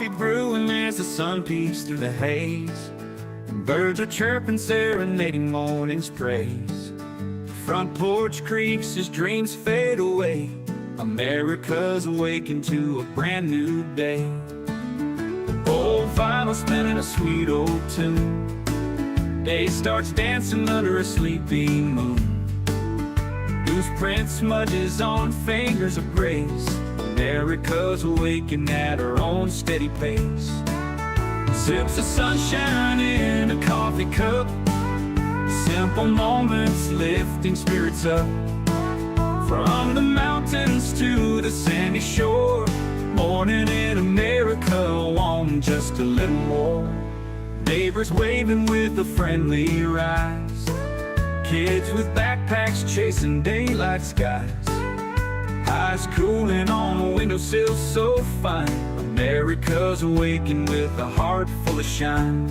coffee brewing as the sun peeks through the haze. Birds are chirping, serenading morning's praise. Front porch creaks as dreams fade away. America's awakened to a brand new day. Old vinyl spinning a sweet old tune. Day starts dancing under a sleepy moon. Loose print smudges on fingers of grace. America's awakened at her own steady pace. Sips of sunshine in a coffee cup. Simple moments lifting spirits up. From the mountains to the sandy shore. Morning in America, want just a little more. Neighbors waving with a friendly rise. Kids with backpacks chasing daylight skies. Eyes cooling on a windowsill so fine. America's awakened with a heart full of shine.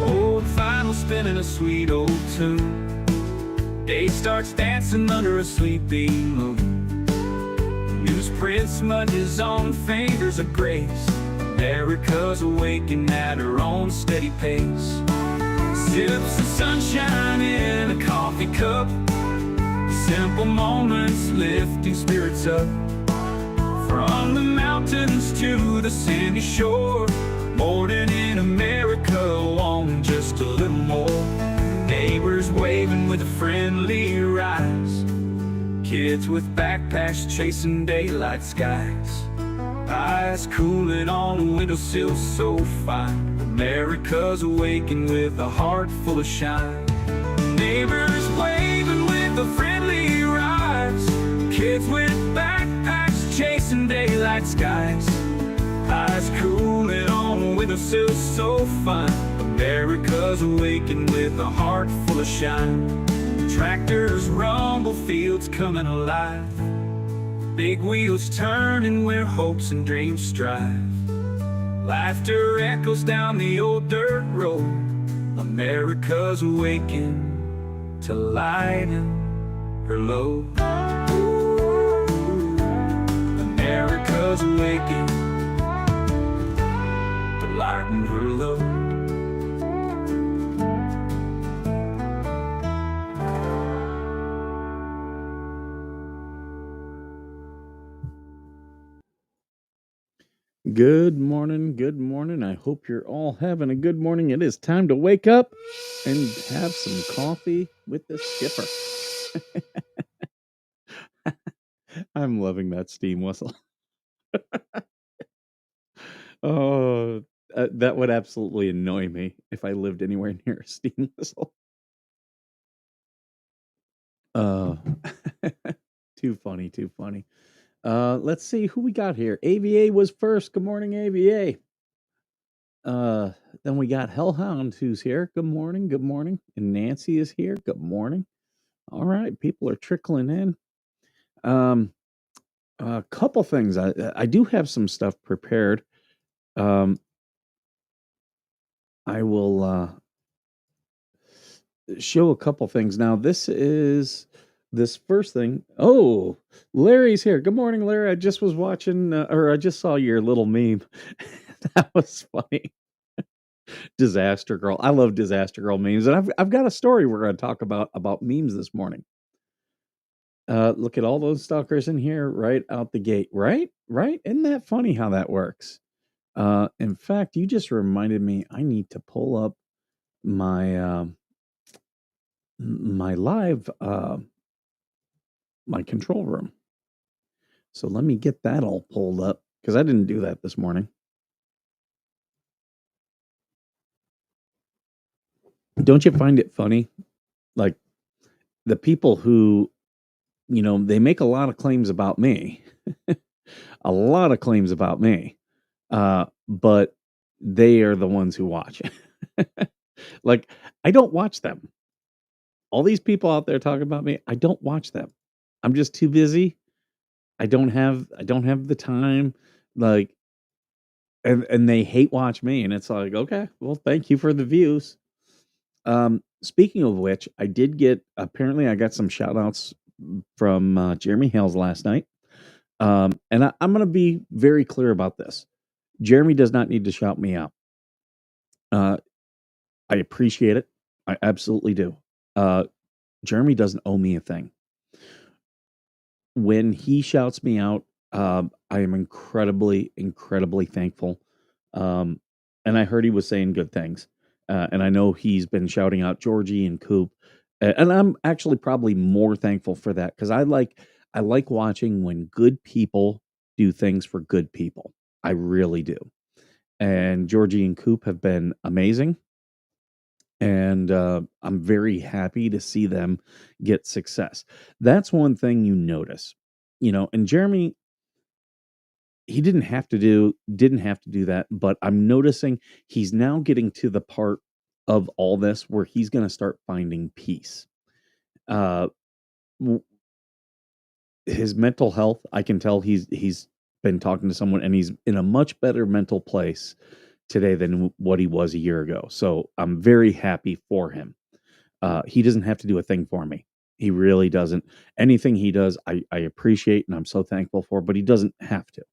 Old vinyl spinning a sweet old tune. Day starts dancing under a sleepy moon. Newsprint smudges on fingers of grace. America's awakened at her own steady pace. Sips of sunshine in a coffee cup. Simple moments lifting spirits up. From the mountains to the sandy shore. Morning in America, want just a little more. Neighbors waving with a friendly rise. Kids with backpacks chasing daylight skies. Eyes cooling on a windowsill so fine. America's awakened with a heart full of shine. Neighbors waving with a friendly rise. Kids with backpacks chasing daylight skies. Eyes cooling on a windowsill so fine. America's awakened with a heart full of shine. Tractors rumble, fields coming alive. Big wheels turning where hopes and dreams strive. Laughter echoes down the old dirt road. America's awakened to lighten her load. America's awakened to lighten her load. Good morning, good morning. I hope you're all having a good morning. It is time to wake up and have some coffee with the skipper. I'm loving that steam whistle. Oh, that would absolutely annoy me if I lived anywhere near a steam whistle. Too funny, too funny. Let's see who we got here. AVA was first. Good morning, AVA. Then we got Hellhound who's here. Good morning, good morning. And Nancy is here. Good morning. All right, people are trickling in. A couple things. I do have some stuff prepared. I will show a couple things. Now, this first thing. Oh, Larry's here. Good morning, Larry. I just was watching, or I just saw your little meme. That was funny. Disaster Girl. I love Disaster Girl memes, and I've got a story we're going to talk about memes this morning. Look at all those stalkers in here right out the gate. Right? Isn't that funny how that works? In fact, you just reminded me I need to pull up my my live my control room. So let me get that all pulled up because I didn't do that this morning. Don't you find it funny? Like the people who, they make a lot of claims about me, a lot of claims about me, but they are the ones who watch. Like, I don't watch them. All these people out there talking about me, I don't watch them. I'm just too busy. I don't have the time. Like, and they hate watch me, and it's like, okay, well, thank you for the views. Speaking of which, I got some shout outs from Jeremy Hales last night. And I'm going to be very clear about this. Jeremy does not need to shout me out. I appreciate it. I absolutely do. Uh, Jeremy doesn't owe me a thing. When he shouts me out, I am incredibly, incredibly thankful. Um, and I heard he was saying good things. And I know he's been shouting out Georgie and Coop. And I'm actually probably more thankful for that because I like watching when good people do things for good people. I really do. And Georgie and Coop have been amazing. And I'm very happy to see them get success. That's one thing you notice, and Jeremy, he didn't have to do that, but I'm noticing he's now getting to the part of all this where he's going to start finding peace. Uh, w- his mental health, I can tell he's been talking to someone and he's in a much better mental place today than what he was a year ago. So I'm very happy for him. He doesn't have to do a thing for me. He really doesn't. Anything he does, I appreciate and I'm so thankful for, but he doesn't have to.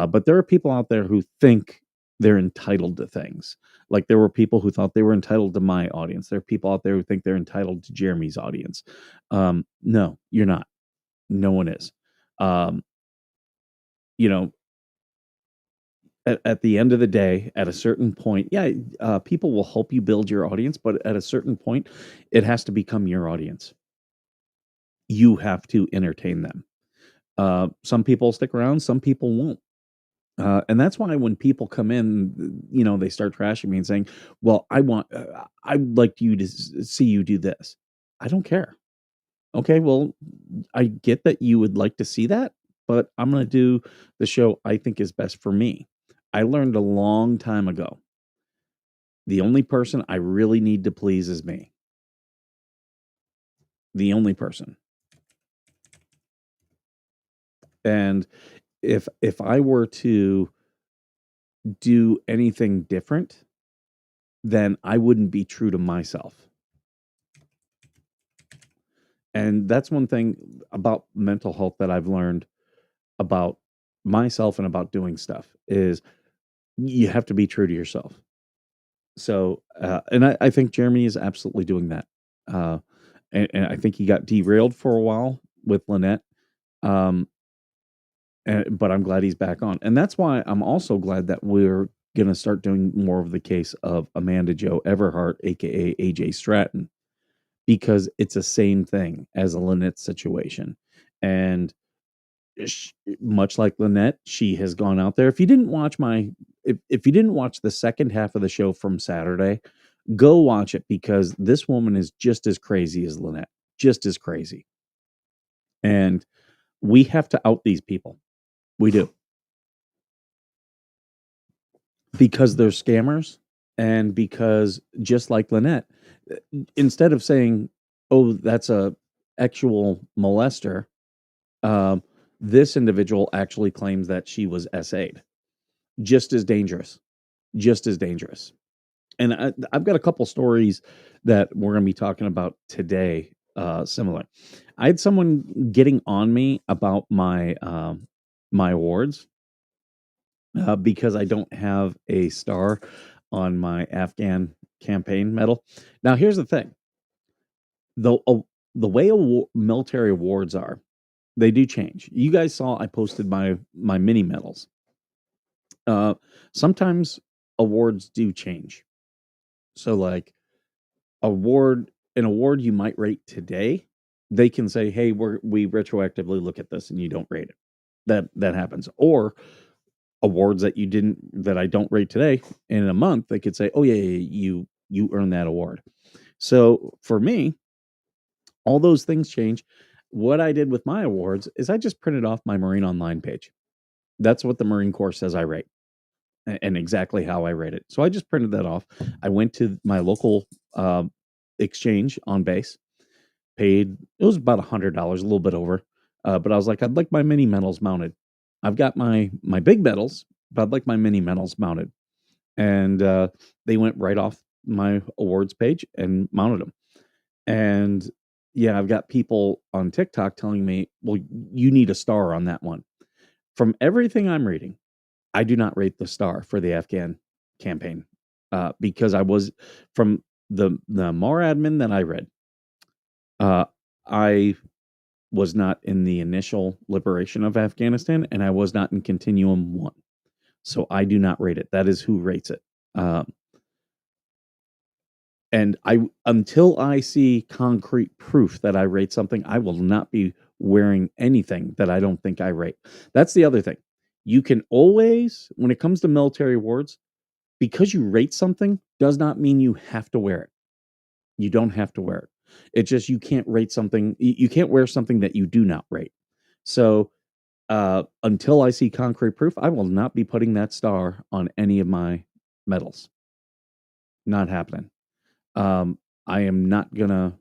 But there are people out there who think they're entitled to things. Like there were people who thought they were entitled to my audience. There are people out there who think they're entitled to Jeremy's audience. No, you're not. No one is. Um, you know, at the end of the day, at a certain point, yeah, people will help you build your audience, but at a certain point, it has to become your audience. You have to entertain them. Some people stick around, some people won't. And that's why when people come in, they start trashing me and saying, "Well, I'd like you to see you do this." I don't care. Okay, well, I get that you would like to see that, but I'm going to do the show I think is best for me. I learned a long time ago. The only person I really need to please is me. The only person. And if I were to do anything different, then I wouldn't be true to myself. And that's one thing about mental health that I've learned about myself and about doing stuff is you have to be true to yourself. So, and I think Jeremy is absolutely doing that. Uh, and I think he got derailed for a while with Lynette. Um, but I'm glad he's back on. And that's why I'm also glad that we're going to start doing more of the case of Amanda Joe Everhart, aka AJ Stratton, because it's the same thing as a Lynette situation. And much like Lynette, she has gone out there. If you didn't watch if you didn't watch the second half of the show from Saturday, go watch it because this woman is just as crazy as Lynette, just as crazy. And we have to out these people. We do because they're scammers and because just like Lynette, instead of saying, "Oh, that's a actual molester," um, this individual actually claims that she was SA'd. Just as dangerous, just as dangerous. And I've got a couple stories that we're going to be talking about today. Similar, I had someone getting on me about my awards because I don't have a star on my Afghan campaign medal. Now, here's the thing: the way military awards are, they do change. You guys saw I posted my mini medals. Uh, Sometimes awards do change. So, like an award you might rate today, they can say, "Hey, we retroactively look at this and you don't rate it." That happens. Or awards that I don't rate today, in a month, they could say, "Oh yeah, you earned that award." So for me, all those things change. What I did with my awards is I just printed off my Marine Online page. That's what the Marine Corps says I rate and exactly how I rate it. So I just printed that off. I went to my local exchange on base, paid, it was about $100, a little bit over. But I was like, I'd like my mini medals mounted. I've got my big medals, but I'd like my mini medals mounted. And they went right off my awards page and mounted them. And yeah, I've got people on TikTok telling me, well, you need a star on that one. From everything I'm reading, I do not rate the star for the Afghan campaign because I was from the MAR admin that I read. I was not in the initial liberation of Afghanistan, and I was not in Continuum 1. So I do not rate it. That is who rates it. And until I see concrete proof that I rate something, I will not be wearing anything that I don't think I rate. That's the other thing. You can always, when it comes to military awards, because you rate something does not mean you have to wear it. You don't have to wear it. It's just you can't rate something. You can't wear something that you do not rate. So until I see concrete proof, I will not be putting that star on any of my medals. Not happening. I am not gonna.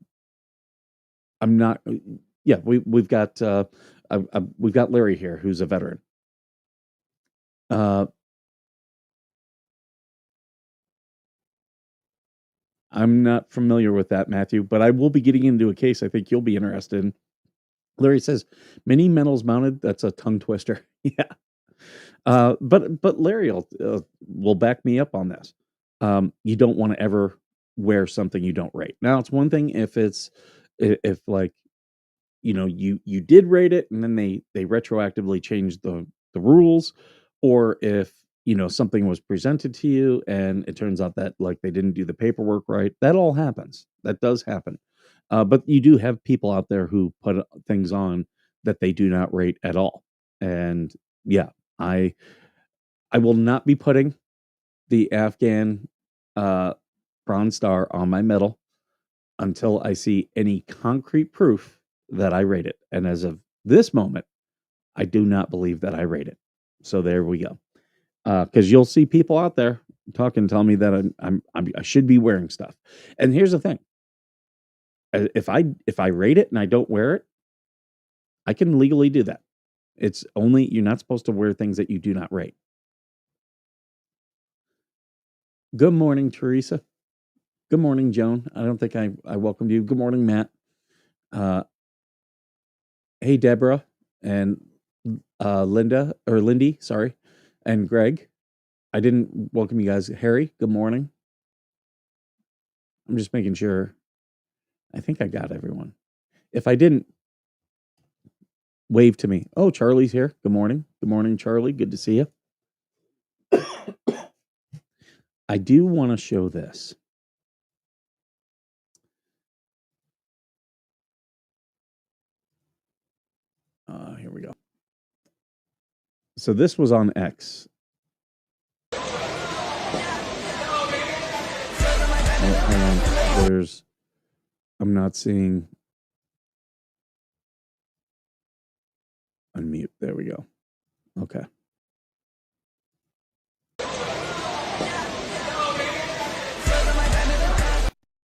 I'm not. Yeah, we've got Larry here, who's a veteran. I'm not familiar with that, Matthew, but I will be getting into a case I think you'll be interested in. Larry says, "Many medals mounted." That's a tongue twister. Yeah. But Larry will back me up on this. You don't want to ever wear something you don't rate. Now, it's one thing if it's if like you did rate it and then they retroactively changed the rules, or if something was presented to you and it turns out that like they didn't do the paperwork right. That all happens. That does happen. But you do have people out there who put things on that they do not rate at all. And yeah, I will not be putting the Afghan Bronze Star on my medal until I see any concrete proof that I rate it. And as of this moment, I do not believe that I rate it. So there we go. Because you'll see people out there tell me that I should be wearing stuff. And here's the thing: if I rate it and I don't wear it, I can legally do that. It's only you're not supposed to wear things that you do not rate. Good morning, Teresa. Good morning, Joan. I don't think I welcomed you. Good morning, Matt. Hey, Deborah and Lindy, sorry, and Greg. I didn't welcome you guys. Harry, good morning. I'm just making sure. I think I got everyone. If I didn't, wave to me. Oh, Charlie's here. Good morning. Good morning, Charlie. Good to see you. I do want to show this. Here we go. So this was on X. Hold on. I'm not seeing. Unmute. There we go. Okay.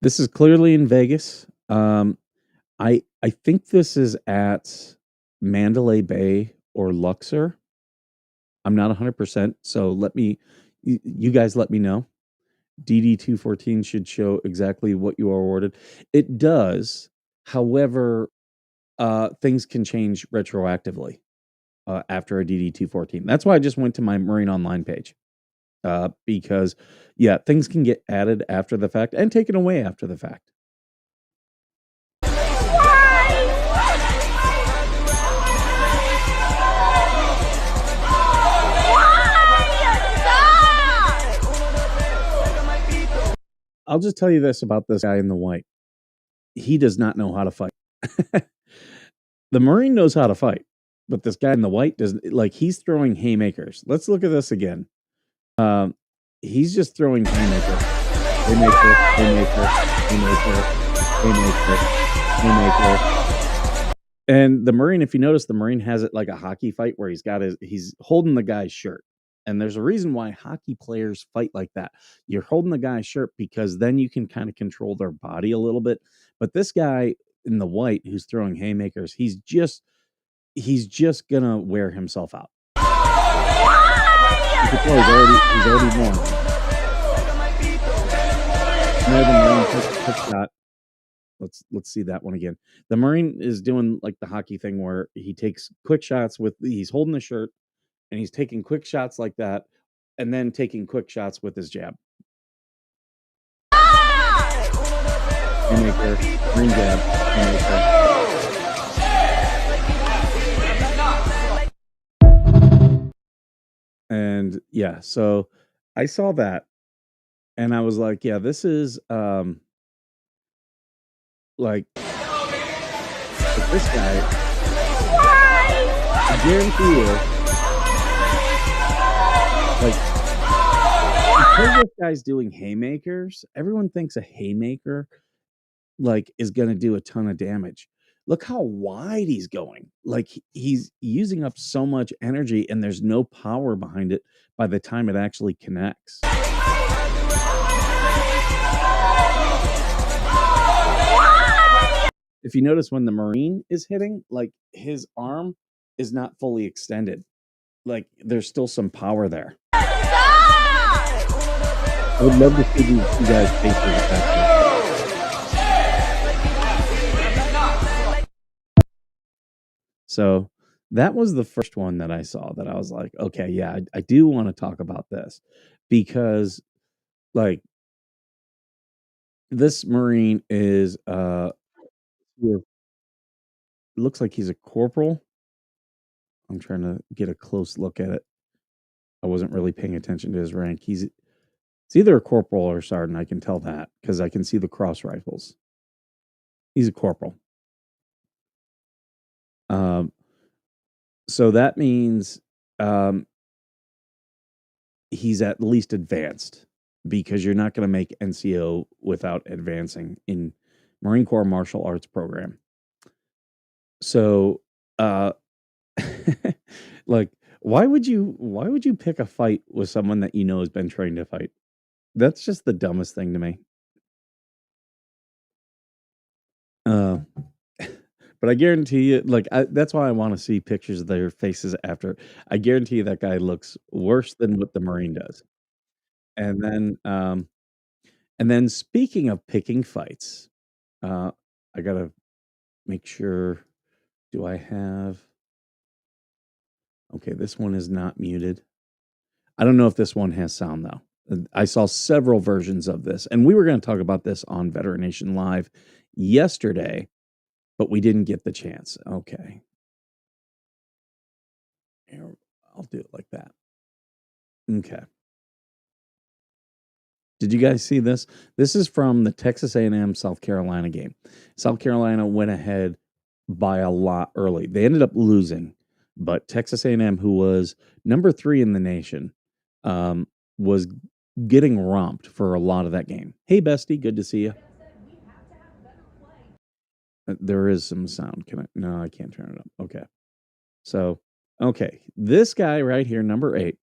This is clearly in Vegas. I think this is at Mandalay Bay or Luxor. I'm not 100%. So you guys let me know. DD214 should show exactly what you are awarded. It does. However, things can change retroactively after a DD214. That's why I just went to my Marine Online page. Because, yeah, things can get added after the fact and taken away after the fact. I'll just tell you this about this guy in the white. He does not know how to fight. The Marine knows how to fight, but this guy in the white doesn't. Like, he's throwing haymakers. Let's look at this again. He's just throwing haymaker. And the Marine, if you notice, the Marine has it like a hockey fight where he's holding the guy's shirt. And there's a reason why hockey players fight like that. You're holding the guy's shirt because then you can kind of control their body a little bit. But this guy in the white who's throwing haymakers, he's just gonna wear himself out. You can tell he's already won. Let's see that one again. The Marine is doing like the hockey thing where he takes quick shots he's holding the shirt and he's taking quick shots like that, and then taking quick shots with his jab. Haymaker, green jab, haymaker. And yeah, so I saw that and I was like, yeah, this is like this guy, I guarantee you, like because this guy's doing haymakers, everyone thinks a haymaker like is gonna do a ton of damage. Look how wide he's going. Like he's using up so much energy and there's no power behind it by the time it actually connects. If you notice when the Marine is hitting, like his arm is not fully extended. Like there's still some power there. I would love to see these two guys faces after. So that was the first one that I saw that I was like, okay, yeah, I do want to talk about this because like this Marine is looks like he's a corporal. I'm trying to get a close look at it. I wasn't really paying attention to his rank. It's either a corporal or a sergeant. I can tell that because I can see the cross rifles. He's a corporal. So that means he's at least advanced because you're not going to make NCO without advancing in Marine Corps martial arts program. So, like, why would you pick a fight with someone that you know has been trained to fight? That's just the dumbest thing to me. But I guarantee you, like, that's why I want to see pictures of their faces after. I guarantee you that guy looks worse than what the Marine does. And then speaking of picking fights, I gotta make sure. Do I have? Okay, this one is not muted. I don't know if this one has sound though. I saw several versions of this, and we were going to talk about this on Veteran Nation Live yesterday, but we didn't get the chance. Okay. Here, I'll do it like that. Okay. Did you guys see this? This is from the Texas A&M South Carolina game. South Carolina went ahead by a lot early. They ended up losing, but Texas A&M, who was number 3 in the nation, was getting romped for a lot of that game. Hey, bestie, good to see you. There is some sound. Can I? No, I can't turn it up. Okay. So, okay, this guy right here, number 8,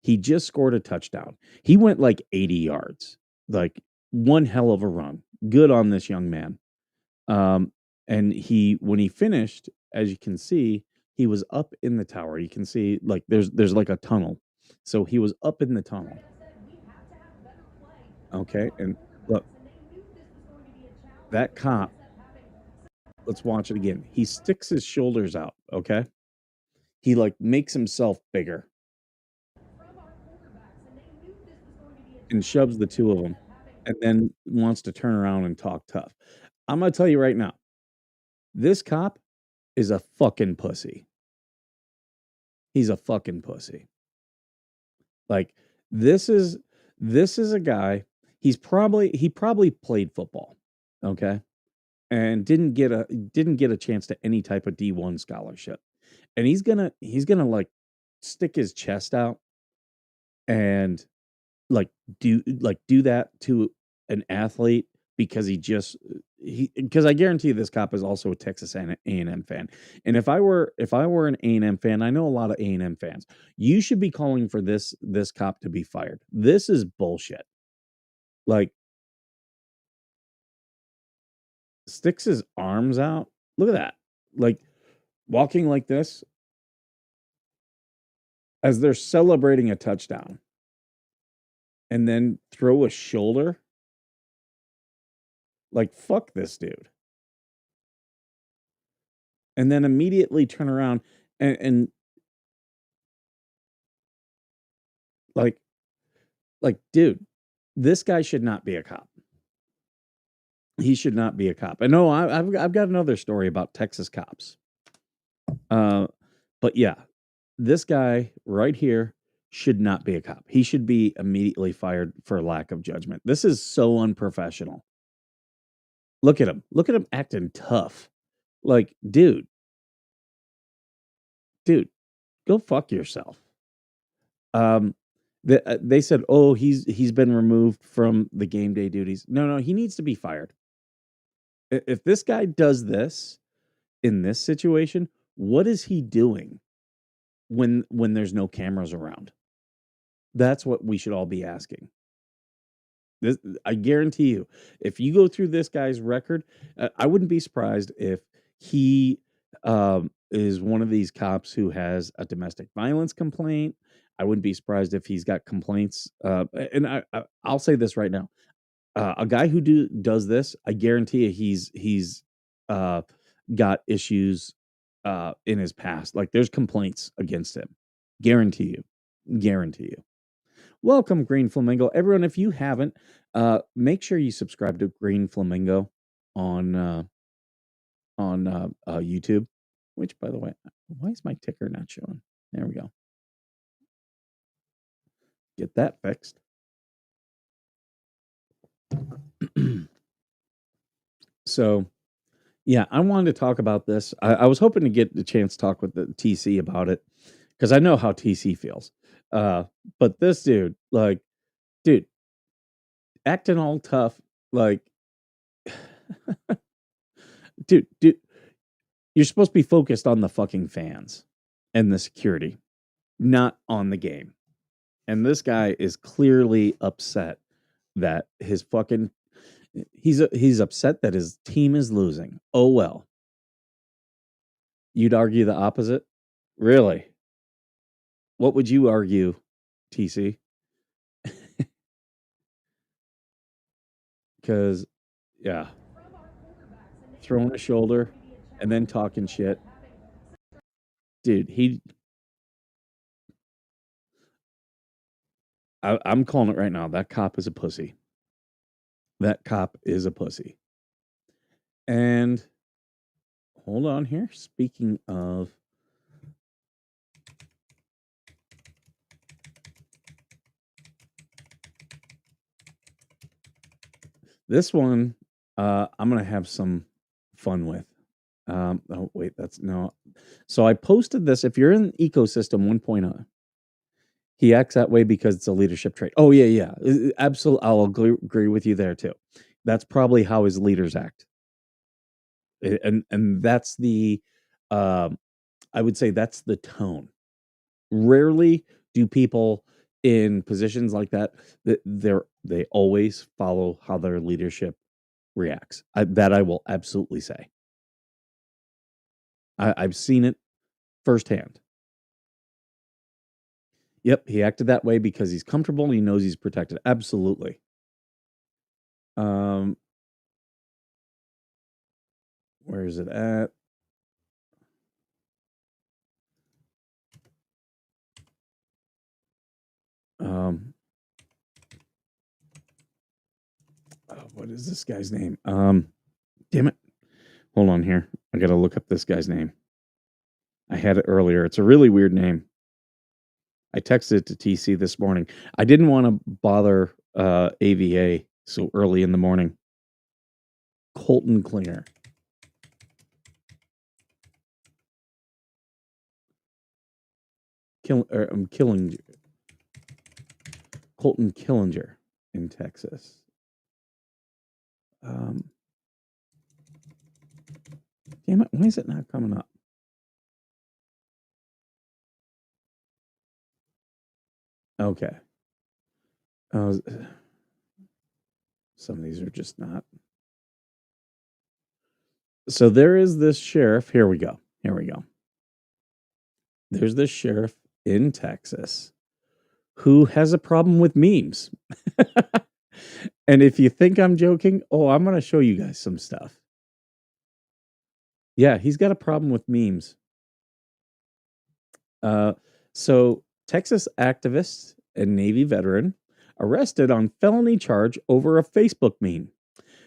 he just scored a touchdown. He went like 80 yards, like one hell of a run. Good on this young man. And when he finished, as you can see, he was up in the tower. You can see like there's like a tunnel. So he was up in the tunnel. Okay, and look, that cop, let's watch it again. He sticks his shoulders out, okay? He like makes himself bigger and shoves the two of them and then wants to turn around and talk tough. I'm going to tell you right now. This cop is a fucking pussy. He's a fucking pussy. Like this is a guy, he probably played football, okay? And didn't get a chance to any type of D1 scholarship. And he's going to like stick his chest out and like do that to an athlete because because I guarantee you this cop is also a Texas A&M fan. And if I were an A&M fan, I know a lot of A&M fans. You should be calling for this cop to be fired. This is bullshit. Like sticks his arms out. Look at that. Like walking like this as they're celebrating a touchdown. And then throw a shoulder. Like fuck this dude. And then immediately turn around and Like, dude, this guy should not be a cop. He should not be a cop. I know I've got another story about Texas cops. But yeah, this guy right here should not be a cop. He should be immediately fired for lack of judgment. This is so unprofessional. Look at him. Look at him acting tough. Like, dude, go fuck yourself. They said, oh, he's been removed from the game day duties. No, he needs to be fired. If this guy does this in this situation, what is he doing when there's no cameras around? That's what we should all be asking. This, I guarantee you, if you go through this guy's record, I wouldn't be surprised if he is one of these cops who has a domestic violence complaint. I wouldn't be surprised if he's got complaints. And I'll say this right now: a guy who does this, I guarantee you, he's got issues in his past. Like there's complaints against him. Guarantee you. Welcome, Green Flamingo. Everyone, if you haven't, make sure you subscribe to Green Flamingo on YouTube. Which, by the way, why is my ticker not showing? There we go. Get that fixed. So, yeah, I wanted to talk about this. I was hoping to get the chance to talk with the TC about it because I know how TC feels. But this dude, like, dude, acting all tough, like, dude, you're supposed to be focused on the fucking fans and the security, not on the game. And this guy is clearly upset that his fucking he's upset that his team is losing. Oh well. You'd argue the opposite? Really? What would you argue, TC? Because, yeah, throwing a shoulder and then talking shit. Dude, I'm calling it right now. That cop is a pussy. That cop is a pussy. And hold on here. Speaking of, this one, I'm going to have some fun with. Oh, wait, that's no. So I posted this. If you're in Ecosystem 1.0, he acts that way because it's a leadership trait. Oh, yeah. Absolutely. I'll agree with you there, too. That's probably how his leaders act. And that's the, I would say that's the tone. Rarely do people in positions like that, they always follow how their leadership reacts. That I will absolutely say. I've seen it firsthand. Yep, he acted that way because he's comfortable and he knows he's protected. Absolutely. Where is it at? What is this guy's name? Damn it. Hold on here. I got to look up this guy's name. I had it earlier. It's a really weird name. I texted it to TC this morning. I didn't want to bother AVA so early in the morning. Colton Klinger. Killinger. Colton Killinger in Texas. Damn it, why is it not coming up? Okay. Some of these are just not. So there is this sheriff. Here we go. There's this sheriff in Texas who has a problem with memes. And if you think I'm joking, I'm going to show you guys some stuff. Yeah, he's got a problem with memes. So Texas activists a Navy veteran, arrested on felony charge over a Facebook meme.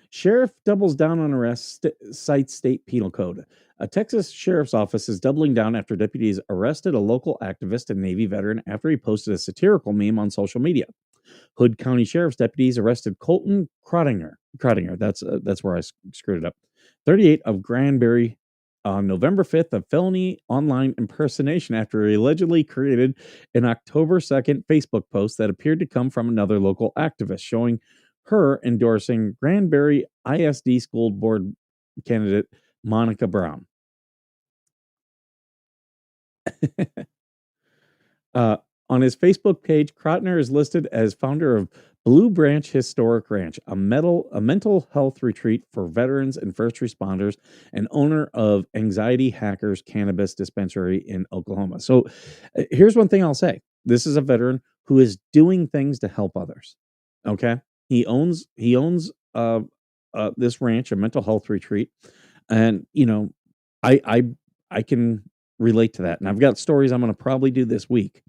Sheriff doubles down on arrest, cites state penal code. A Texas sheriff's office is doubling down after deputies arrested a local activist and Navy veteran after he posted a satirical meme on social media. Hood County Sheriff's deputies arrested Colton Crottinger. That's where I screwed it up. 38 of Granbury on November 5th of felony online impersonation after he allegedly created an October 2nd Facebook post that appeared to come from another local activist showing her endorsing Granbury ISD school board candidate Monica Brown. On his Facebook page, Krotner is listed as founder of Blue Branch Historic Ranch, a mental health retreat for veterans and first responders, and owner of Anxiety Hackers Cannabis Dispensary in Oklahoma. So here's one thing I'll say. This is a veteran who is doing things to help others. Okay. He owns this ranch, a mental health retreat. And I can relate to that. And I've got stories I'm going to probably do this week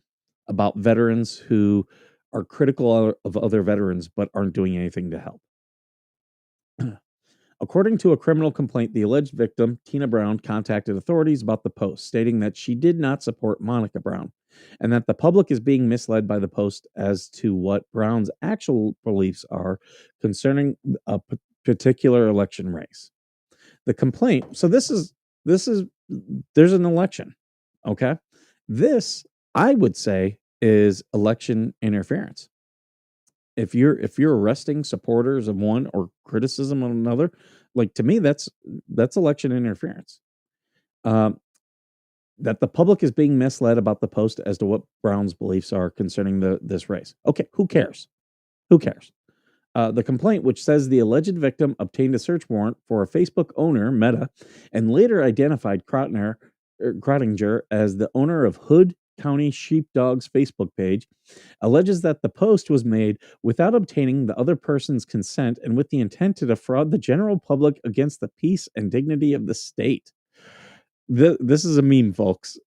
about veterans who are critical of other veterans but aren't doing anything to help. According to a criminal complaint, the alleged victim, Tina Brown, contacted authorities about the post, stating that she did not support Monica Brown and that the public is being misled by the post as to what Brown's actual beliefs are concerning a particular election race. The complaint, so this is there's an election, okay? This, I would say, is election interference. If you're arresting supporters of one or criticism of another, like, to me, that's election interference. That the public is being misled about the post as to what Brown's beliefs are concerning this race. Okay, who cares? Who cares? The complaint, which says the alleged victim obtained a search warrant for a Facebook owner, Meta, and later identified Crottinger as the owner of Hood County Sheepdogs Facebook page, alleges that the post was made without obtaining the other person's consent and with the intent to defraud the general public against the peace and dignity of the state. This is a meme, folks.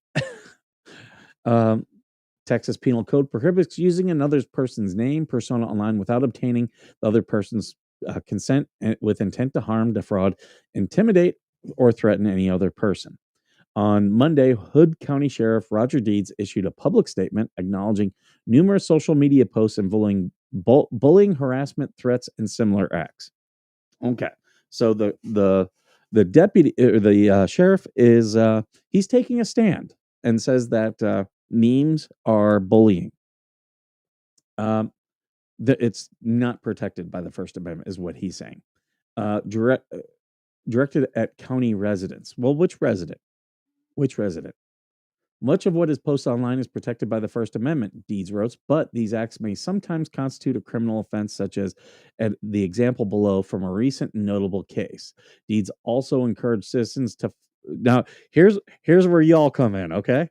Texas Penal Code prohibits using another person's name, persona online without obtaining the other person's consent and with intent to harm, defraud, intimidate, or threaten any other person. On Monday, Hood County Sheriff Roger Deeds issued a public statement acknowledging numerous social media posts involving bullying, harassment, threats, and similar acts. Okay, so the deputy, the sheriff is he's taking a stand and says that memes are bullying. It's not protected by the First Amendment, is what he's saying. Directed at county residents. Well, which resident? Which resident? Much of what is posted online is protected by the First Amendment, Deeds wrote, but these acts may sometimes constitute a criminal offense, such as the example below from a recent and notable case. Deeds also encourage citizens to. Now, here's where y'all come in, okay?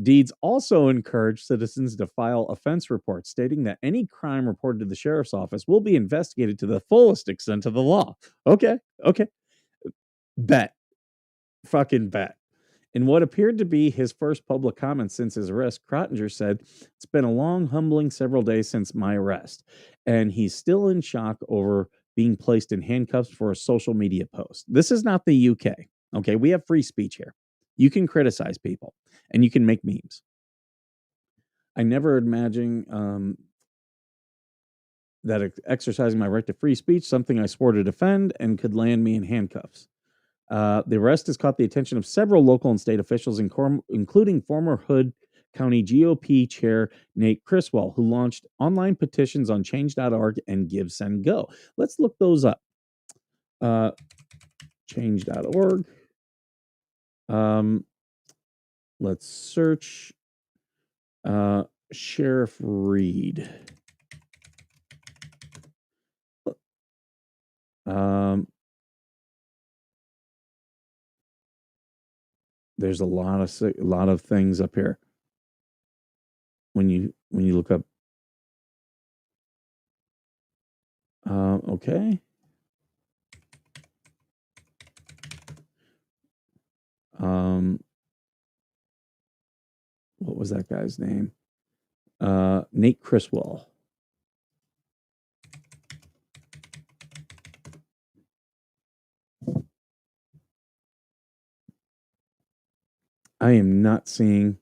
Deeds also encourage citizens to file offense reports, stating that any crime reported to the sheriff's office will be investigated to the fullest extent of the law. Okay. Bet. Fucking bet. In what appeared to be his first public comment since his arrest, Crottinger said, "It's been a long, humbling several days since my arrest, and he's still in shock over being placed in handcuffs for a social media post." This is not the UK, okay? We have free speech here. You can criticize people, and you can make memes. I never imagined that exercising my right to free speech, something I swore to defend, and could land me in handcuffs. The arrest has caught the attention of several local and state officials, including former Hood County GOP Chair Nate Criswell, who launched online petitions on change.org and Give, Send, Go. Let's look those up. Change.org. Let's search Sheriff Reed. There's a lot of things up here when you look up. Okay. What was that guy's name? Nate Criswell. I am not seeing.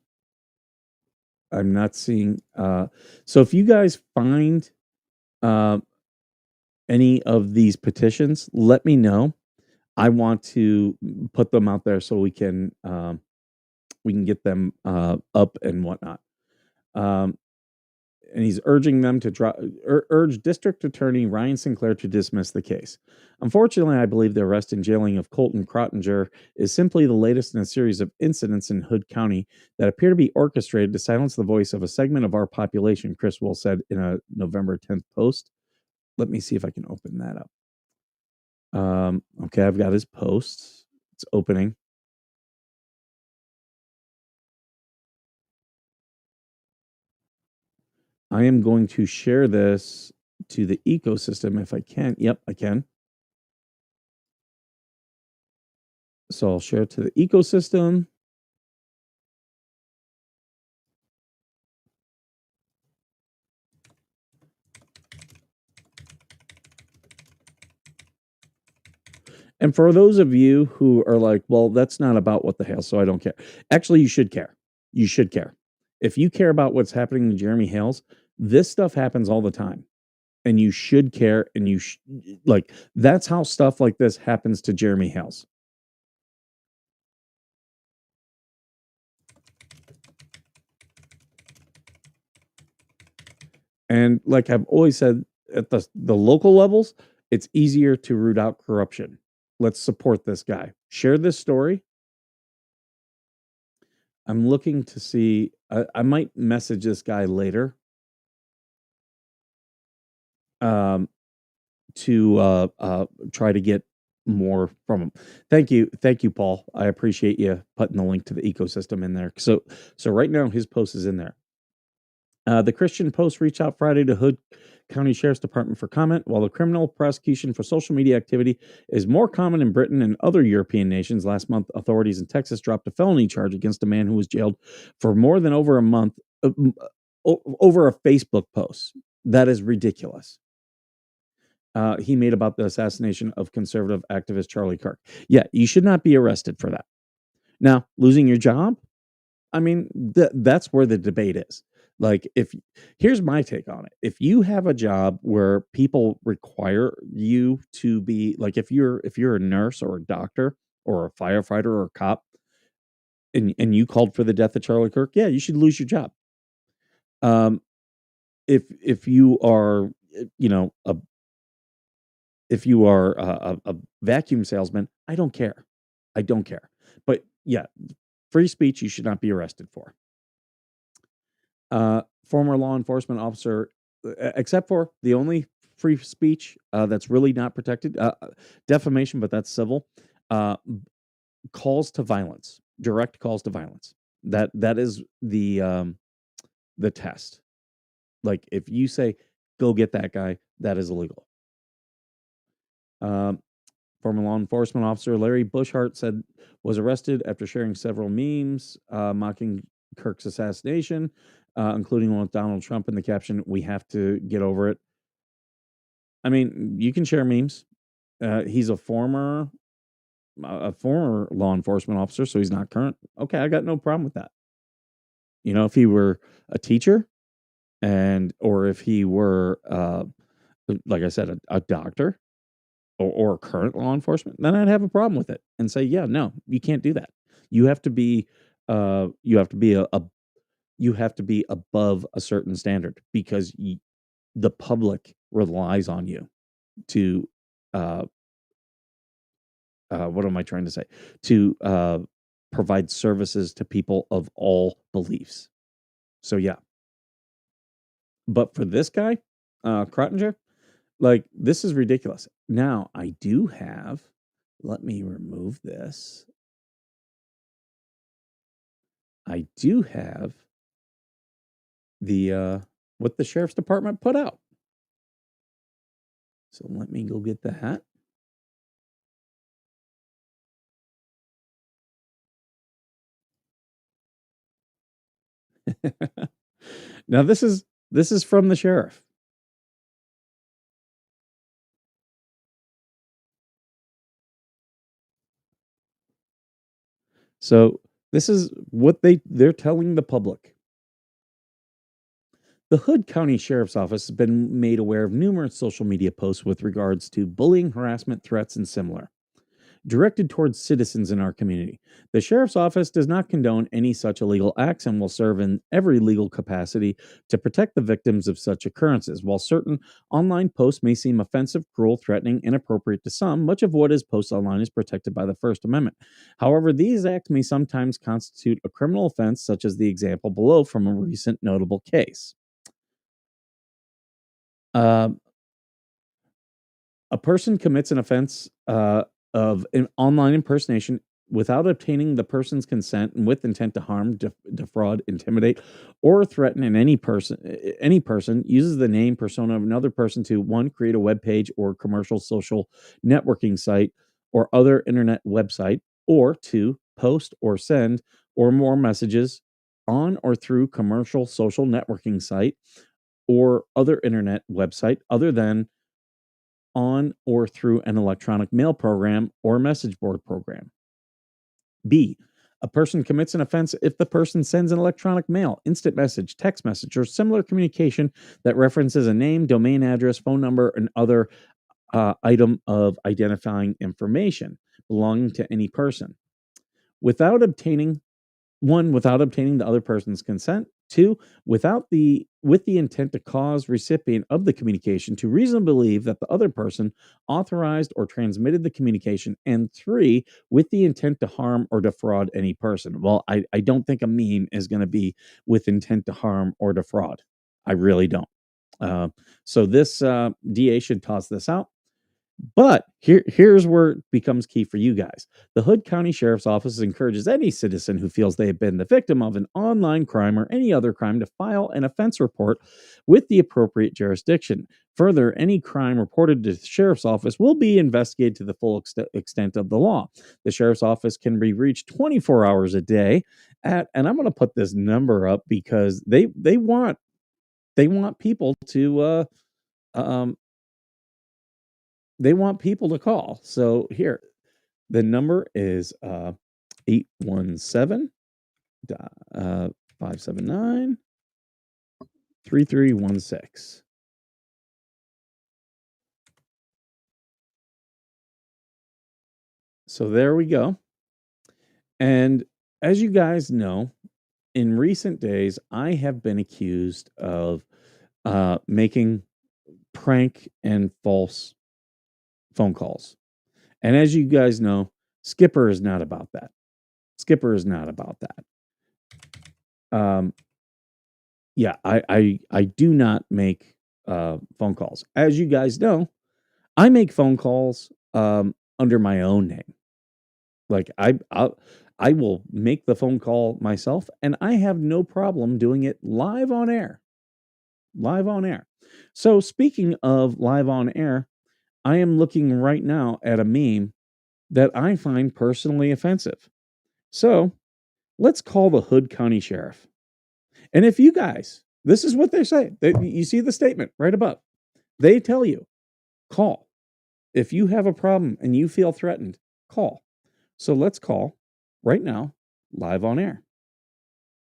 I'm not seeing. So if you guys find uh, any of these petitions, let me know. I want to put them out there so we can get them up and whatnot. Um, and he's urging them to urge District Attorney Ryan Sinclair to dismiss the case. Unfortunately, I believe the arrest and jailing of Colton Crottinger is simply the latest in a series of incidents in Hood County that appear to be orchestrated to silence the voice of a segment of our population, Criswell said in a November 10th post. Let me see if I can open that up. Okay, I've got his posts. It's opening. I am going to share this to the ecosystem if I can. Yep, I can. So I'll share it to the ecosystem. And for those of you who are like, well, that's not about what the hell, so I don't care. Actually, you should care. You should care. If you care about what's happening to Jeremy Hales, this stuff happens all the time. And you should care. And like, that's how stuff like this happens to Jeremy Hales. And like I've always said, at the local levels, it's easier to root out corruption. Let's support this guy. Share this story. I'm looking to see. I might message this guy later. To try to get more from him. Thank you, Paul. I appreciate you putting the link to the ecosystem in there. So right now his post is in there. The Christian Post reached out Friday to Hood County Sheriff's Department for comment. While the criminal prosecution for social media activity is more common in Britain and other European nations, last month authorities in Texas dropped a felony charge against a man who was jailed for more than over a month over a Facebook post. That is ridiculous. He made about the assassination of conservative activist Charlie Kirk. Yeah, you should not be arrested for that. Now, losing your job, I mean, that's where the debate is. Like, here's my take on it. If you have a job where people require you to be like, if you're a nurse or a doctor or a firefighter or a cop, and you called for the death of Charlie Kirk, yeah, you should lose your job. If you are, you know, if you are a vacuum salesman, I don't care. I don't care. But yeah, free speech you should not be arrested for. Former law enforcement officer, except for the only free speech that's really not protected, defamation, but that's civil. Calls to violence, direct calls to violence. That is the test. Like if you say, "Go get that guy," that is illegal. Former law enforcement officer Larry Bushart said was arrested after sharing several memes mocking Kirk's assassination, including one with Donald Trump in the caption, "We have to get over it." I mean, you can share memes. He's a former law enforcement officer, so he's not current. Okay, I got no problem with that. You know, if he were a teacher or if he were like I said, a doctor, or current law enforcement, then I'd have a problem with it and say, yeah, no, you can't do that. You have to be, you have to be you have to be above a certain standard because the public relies on you to, what am I trying to say? To provide services to people of all beliefs. So yeah, but for this guy, Crottinger, like this is ridiculous. Now I do have. Let me remove this. I do have the what the sheriff's department put out. So let me go get that. Now this is from the sheriff. So this is what they're telling the public. The Hood County Sheriff's Office has been made aware of numerous social media posts with regards to bullying, harassment, threats, and similar, directed towards citizens in our community. The Sheriff's Office does not condone any such illegal acts and will serve in every legal capacity to protect the victims of such occurrences. While certain online posts may seem offensive, cruel, threatening, inappropriate to some, much of what is posted online is protected by the First Amendment. However, these acts may sometimes constitute a criminal offense, such as the example below from a recent notable case. Uh, a person commits an offense of an online impersonation without obtaining the person's consent and with intent to harm, defraud, intimidate, or threaten any person uses the name persona of another person to one, create a web page or commercial social networking site or other internet website, or two, post or send or more messages on or through commercial social networking site or other internet website other than on or through an electronic mail program or message board program. B, a person commits an offense if the person sends an electronic mail, instant message, text message, or similar communication that references a name, domain address, phone number, and other item of identifying information belonging to any person without obtaining the other person's consent. Two, with the intent to cause recipient of the communication to reasonably believe that the other person authorized or transmitted the communication. And three, with the intent to harm or defraud any person. Well, I don't think a meme is going to be with intent to harm or defraud. I really don't. So this DA should toss this out. But here's where it becomes key for you guys. The Hood County Sheriff's Office encourages any citizen who feels they have been the victim of an online crime or any other crime to file an offense report with the appropriate jurisdiction. Further, any crime reported to the Sheriff's Office will be investigated to the full extent of the law. The Sheriff's Office can be reached 24 hours a day at, and I'm going to put this number up because they want people to they want people to call. So here, the number is 817 579 3316. So there we go. And as you guys know, in recent days, I have been accused of making prank and false phone calls. And as you guys know, Skipper is not about that. Skipper is not about that. Yeah, I do not make phone calls. As you guys know, I make phone calls under my own name. Like I will make the phone call myself, and I have no problem doing it live on air. Live on air. So speaking of live on air, I am looking right now at a meme that I find personally offensive. So let's call the Hood County Sheriff. And if you guys, this is what they say. You see the statement right above. They tell you, call. If you have a problem and you feel threatened, call. So let's call right now, live on air.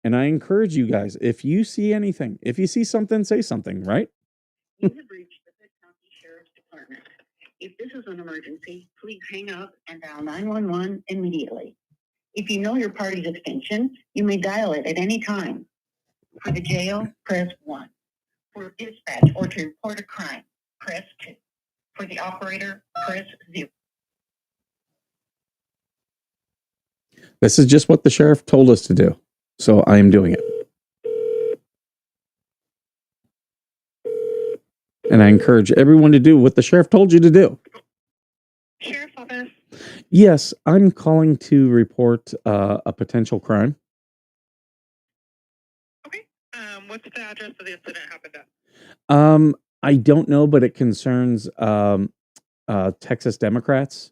And I encourage you guys, if you see anything, if you see something, say something, right? You have reached the Hood County Sheriff's Department. If this is an emergency, please hang up and dial 911 immediately. If you know your party's extension, you may dial it at any time. For the jail, press 1. For dispatch or to report a crime, press 2. For the operator, press 0. This is just what the sheriff told us to do. So I am doing it. And I encourage everyone to do what the sheriff told you to do. Sheriff's Office. Yes, I'm calling to report a potential crime. Okay. What's the address of the incident happened at? I don't know, but it concerns Texas Democrats.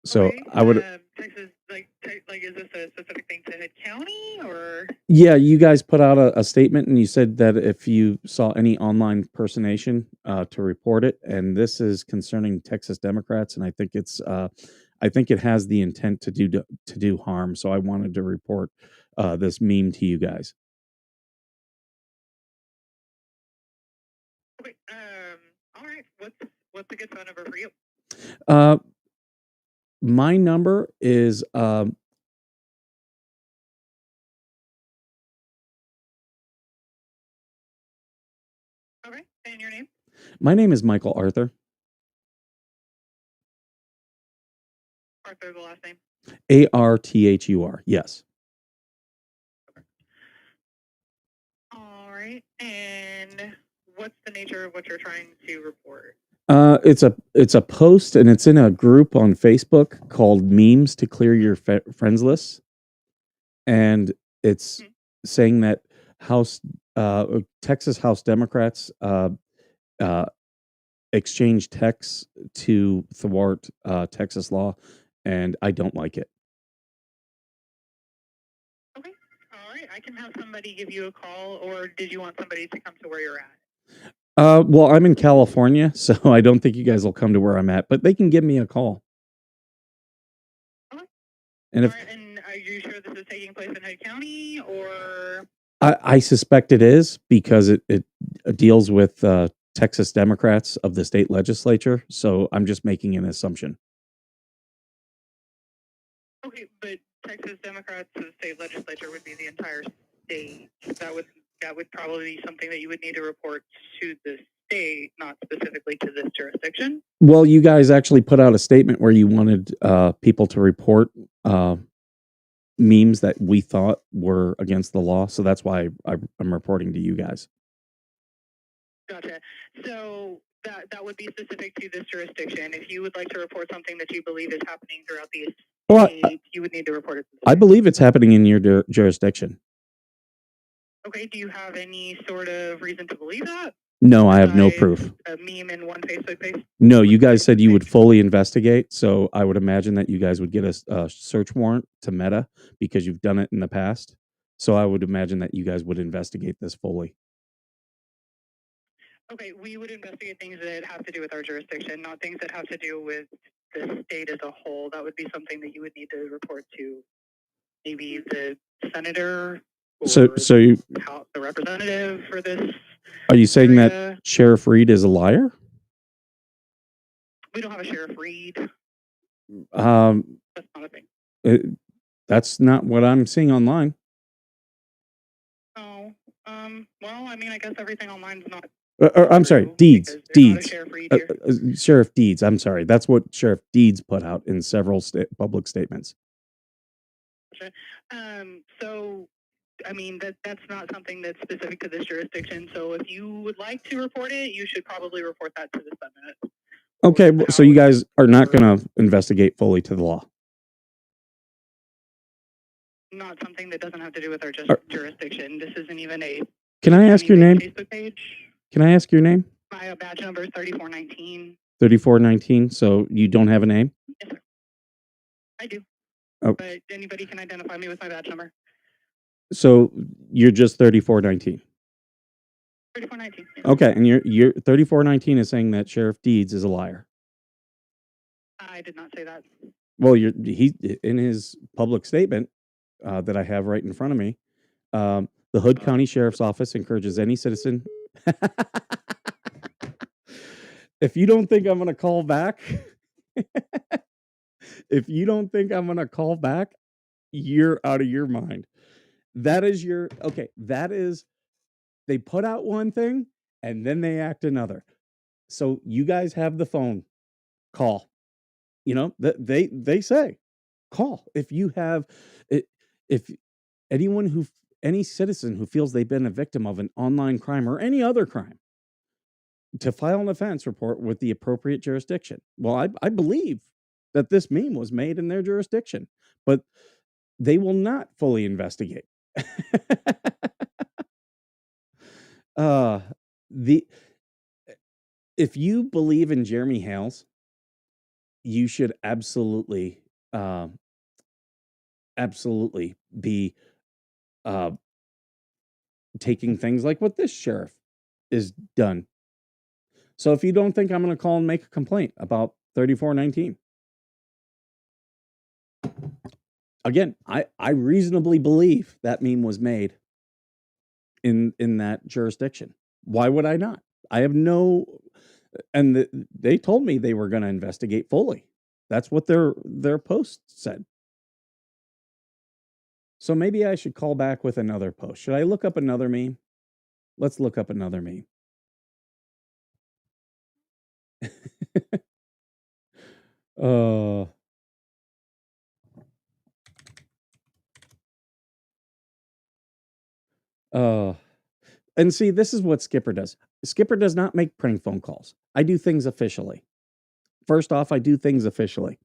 So Okay. I would Texas, like Like, is this a specific thing to Hood County or? Yeah, you guys put out a statement and you said that if you saw any online impersonation, to report it. And this is concerning Texas Democrats, and I think it has the intent to do harm. So I wanted to report this meme to you guys. Okay, all right. What's a good phone number for you? My number is Okay, and your name? my name is Michael Arthur. Arthur, the last name? Arthur. Yes. All right, and what's the nature of what you're trying to report? It's a post, and it's in a group on Facebook called Memes to Clear Your Friends List, and it's saying that Texas House Democrats exchange texts to thwart Texas law, and I don't like it. Okay, all right. I can have somebody give you a call, or did you want somebody to come to where you're at? Well, I'm in California, so I don't think you guys will come to where I'm at, but they can give me a call. Okay. And if all right, and are you sure this is taking place in Hood County, or? I suspect it is, because it deals with Texas Democrats of the state legislature, so I'm just making an assumption. Okay, but Texas Democrats of the state legislature would be the entire state. That would probably be something that you would need to report to the state, not specifically to this jurisdiction. Well, you guys actually put out a statement where you wanted people to report memes that we thought were against the law, so that's why I'm reporting to you guys. Gotcha. So that would be specific to this jurisdiction. If you would like to report something that you believe is happening throughout the state, you would need to report it to the state. I believe it's happening in your jurisdiction. Okay, do you have any sort of reason to believe that? No, I have no proof. A meme in one Facebook page? No, you guys said you would fully investigate, so I would imagine that you guys would get a search warrant to Meta because you've done it in the past. So I would imagine that you guys would investigate this fully. Okay, we would investigate things that have to do with our jurisdiction, not things that have to do with the state as a whole. That would be something that you would need to report to maybe the senator or So you, the representative for this. are you saying area. that Sheriff Reed is a liar? We don't have a Sheriff Reed. That's not a thing. That's not what I'm seeing online. Oh, well, I mean, I guess everything online is not. I'm sorry, Deeds. Sheriff Reed here. Sheriff Deeds. I'm sorry. That's what Sheriff Deeds put out in several public statements. So, I mean, that's not something that's specific to this jurisdiction. So if you would like to report it, you should probably report that to the Senate. Okay, so you guys are not going to investigate fully to the law? Not something that doesn't have to do with our jurisdiction. This isn't even a. Can I ask your name? Facebook page. Can I ask your name? My badge number is 3419. 3419. So you don't have a name? Yes, sir. I do. Oh. But anybody can identify me with my badge number. So you're just 3419. 3419. Okay, and your 3419 is saying that Sheriff Deeds is a liar. I did not say that. Well, he in his public statement that I have right in front of me. The Hood County Sheriff's Office encourages any citizen. If you don't think I'm going to call back, you're out of your mind. That is they put out one thing and then they act another. So you guys have the phone. Call. You know, they say call if you have it. If any citizen who feels they've been a victim of an online crime or any other crime, to file an offense report with the appropriate jurisdiction. Well, I believe that this meme was made in their jurisdiction, but they will not fully investigate. If you believe in Jeremy Hales, you should absolutely absolutely be taking things like what this sheriff is done. So if you don't think I'm going to call and make a complaint about 3419, again, I reasonably believe that meme was made in that jurisdiction. Why would I not? I have no, and they told me they were going to investigate fully. That's what their post said. So maybe I should call back with another post. Should I look up another meme? Let's look up another meme. And see, this is what Skipper does. Skipper does not make prank phone calls. I do things officially. First off, I do things officially.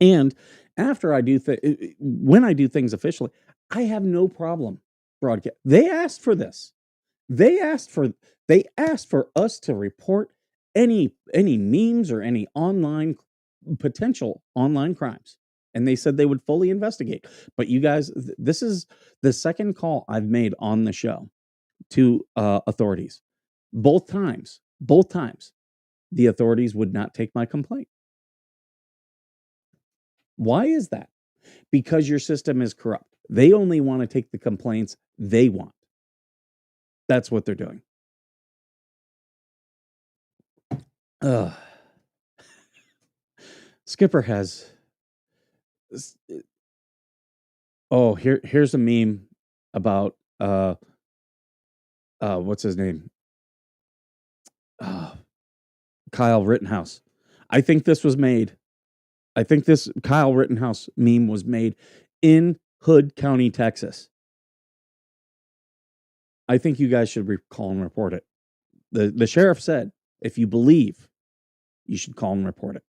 And after I do when I do things officially, I have no problem broadcast. They asked for this. They asked for us to report any memes or any potential online crimes. And they said they would fully investigate. But you guys, this is the second call I've made on the show to authorities. Both times, the authorities would not take my complaint. Why is that? Because your system is corrupt. They only want to take the complaints they want. That's what they're doing. Skipper has. Oh, here's a meme about what's his name? Kyle Rittenhouse. I think this Kyle Rittenhouse meme was made in Hood County, Texas. I think you guys should call and report it. The sheriff said, if you believe, you should call and report it.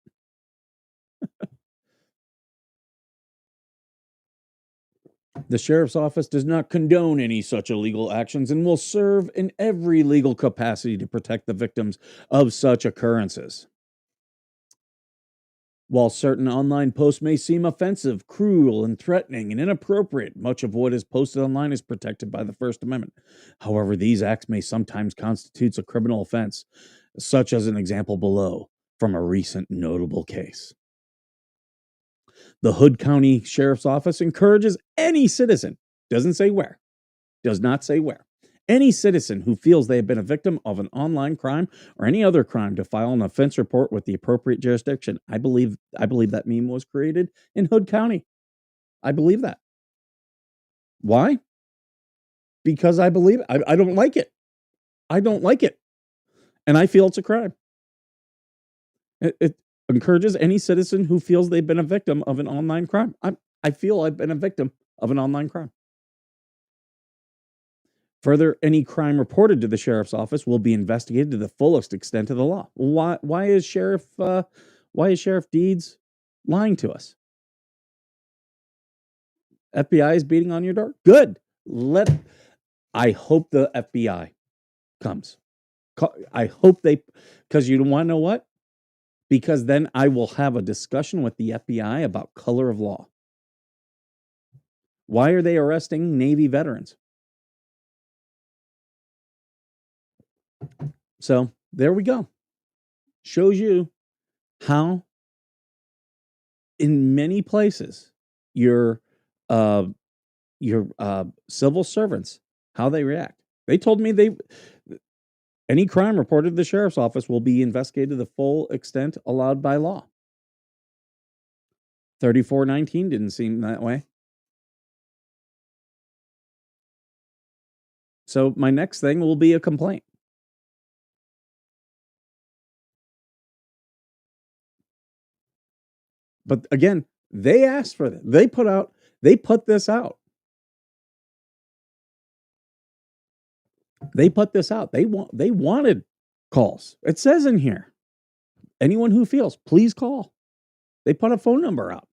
The sheriff's office does not condone any such illegal actions and will serve in every legal capacity to protect the victims of such occurrences. While certain online posts may seem offensive, cruel, and threatening and inappropriate, much of what is posted online is protected by the First Amendment. However, these acts may sometimes constitute a criminal offense, such as an example below from a recent notable case. The Hood County Sheriff's Office encourages any citizen, does not say where, any citizen who feels they have been a victim of an online crime or any other crime to file an offense report with the appropriate jurisdiction. I believe that meme was created in Hood County. I believe that. Why? Because I believe it. I don't like it. I don't like it. And I feel it's a crime. It encourages any citizen who feels they've been a victim of an online crime. I feel I've been a victim of an online crime. Further, any crime reported to the sheriff's office will be investigated to the fullest extent of the law. Why is Sheriff Deeds lying to us? FBI is beating on your door? Good. I hope the FBI comes. I hope because you don't want to know what? Because then I will have a discussion with the FBI about color of law. Why are they arresting Navy veterans? So there we go. Shows you how in many places your civil servants, how they react. They told me any crime reported to the sheriff's office will be investigated to the full extent allowed by law. 3419 didn't seem that way. So my next thing will be a complaint. But again, they asked for it. They put this out. They wanted calls. It says in here, anyone who feels, please call. They put a phone number out.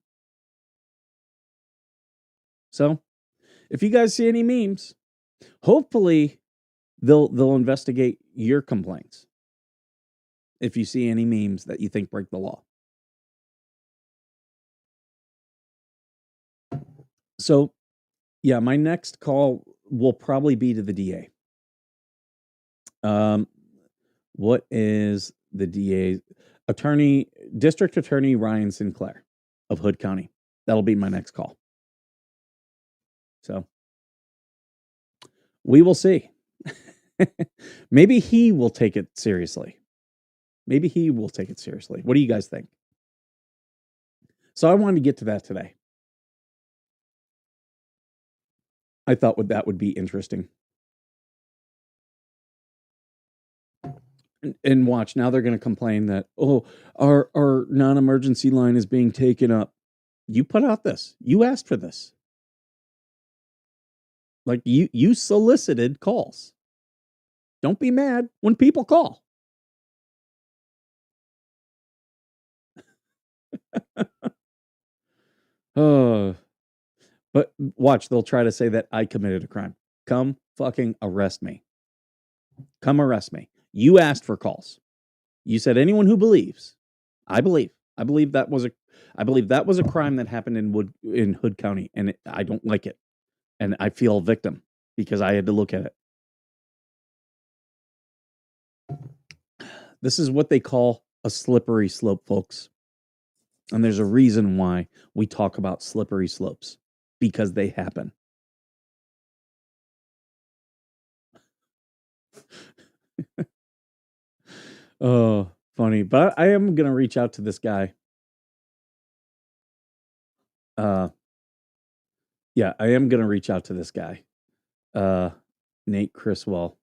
So if you guys see any memes, hopefully they'll investigate your complaints. If you see any memes that you think break the law. So, yeah, my next call will probably be to the DA. What is the DA? District Attorney Ryan Sinclair of Hood County. That'll be my next call. So we will see. Maybe he will take it seriously. What do you guys think? So I wanted to get to that today. I thought that would be interesting. And watch, now they're going to complain that, oh, our non-emergency line is being taken up. You put out this. You asked for this. Like you solicited calls. Don't be mad when people call. Oh, but watch, they'll try to say that I committed a crime. Come fucking arrest me. Come arrest me. You asked for calls. You said anyone who believes. I believe that was a crime that happened in Hood County, and I don't like it, and I feel a victim because I had to look at it. This is what they call a slippery slope, folks. And there's a reason why we talk about slippery slopes, because they happen. Oh, funny. But I am going to reach out to this guy. Yeah, I am going to reach out to this guy. Nate Criswell.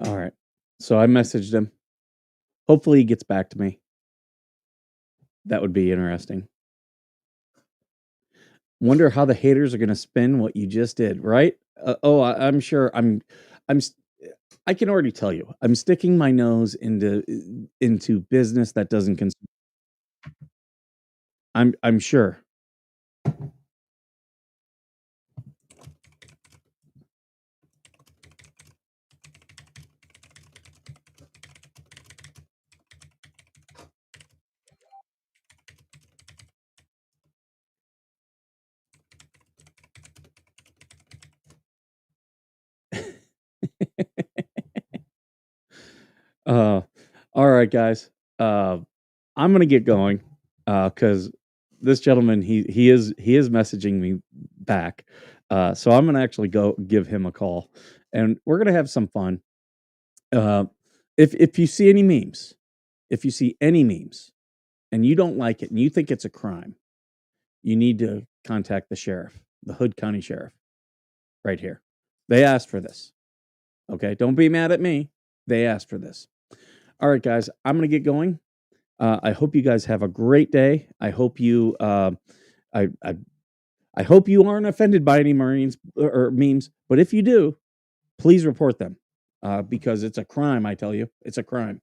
All right. So I messaged him. Hopefully he gets back to me. That would be interesting. Wonder how the haters are going to spin what you just did, right? I'm sure I can already tell you. I'm sticking my nose into business that doesn't concern. I'm sure. All right, guys. I'm gonna get going because this gentleman he is messaging me back. So I'm gonna actually go give him a call, and we're gonna have some fun. If you see any memes, and you don't like it and you think it's a crime, you need to contact the sheriff, the Hood County Sheriff, right here. They asked for this. Okay, don't be mad at me. They asked for this. All right, guys, I'm gonna get going. I hope you guys have a great day. I hope you I hope you aren't offended by any Marines or memes, but if you do, please report them because it's a crime. I tell you, it's a crime.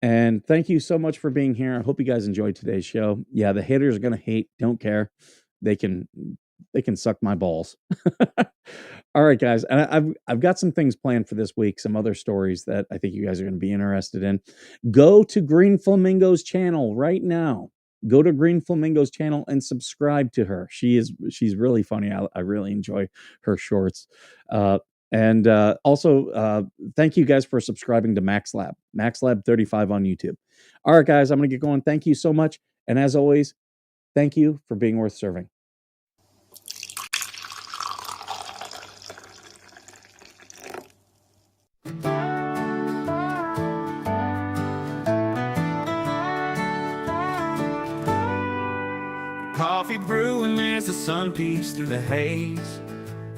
And thank you so much for being here. I hope you guys enjoyed today's show. Yeah, the haters are gonna hate. Don't care. They can suck my balls. All right, guys. And I've got some things planned for this week, some other stories that I think you guys are going to be interested in. Go to Green Flamingo's channel right now. Go to Green Flamingo's channel and subscribe to her. She's really funny. I really enjoy her shorts. And also, thank you guys for subscribing to MaxLab 35 on YouTube. All right, guys, I'm going to get going. Thank you so much. And as always, thank you for being worth serving. Coffee brewing as the sun peeks through the haze.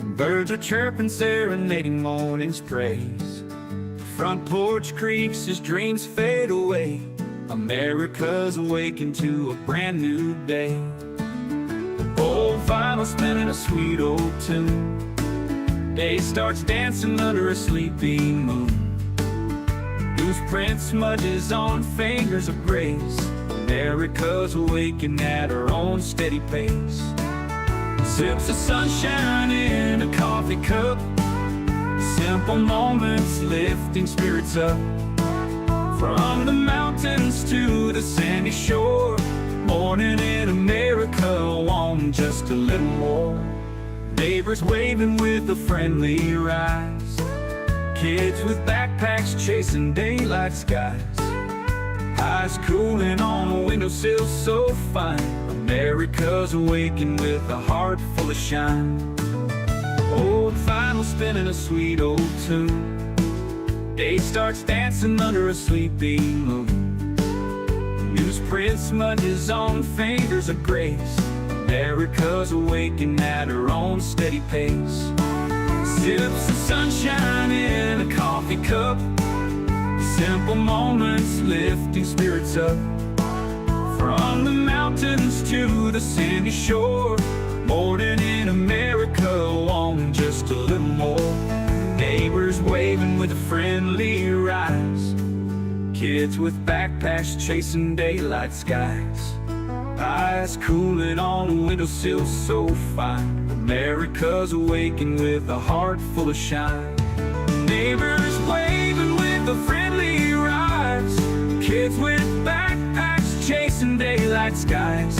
Birds are chirping, serenading morning's praise. Front porch creaks as dreams fade away. America's awakened to a brand new day. Old vinyl spinning a sweet old tune. Day starts dancing under a sleeping moon. Loose print smudges on fingers of grace. America's awakened at her own steady pace. Sips of sunshine in a coffee cup. Simple moments lifting spirits up. From the mountains to the sandy shore. Morning in America, want just a little more. Neighbors waving with a friendly rise. Kids with backpacks chasing daylight skies. Eyes cooling on a windowsill so fine. America's awakened with a heart full of shine. Old vinyl spinning a sweet old tune. Day starts dancing under a sleeping moon. Newsprint smudges on fingers of grace. America's awakened at her own steady pace. Sips of sunshine in a coffee cup. Simple moments lifting spirits up. From the mountains to the sandy shore. Morning in America, want just a little more. Neighbors waving with a friendly rise. Kids with backpacks chasing daylight skies. Eyes cooling on a windowsill so fine. America's awakened with a heart full of shine. Neighbors waving with a friendly rise. Kids with backpacks chasing daylight skies.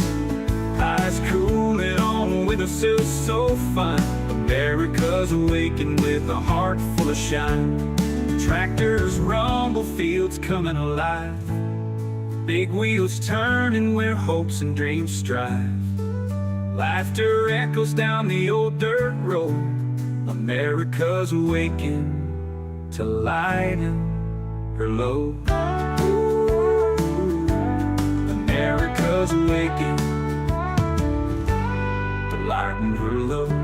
Eyes cooling on a windowsill so fine. America's awakened with a heart full of shine. Tractors rumble, fields coming alive. Big wheels turning where hopes and dreams strive. Laughter echoes down the old dirt road. America's awakened to lighten her load. America's awakened to lighten her load.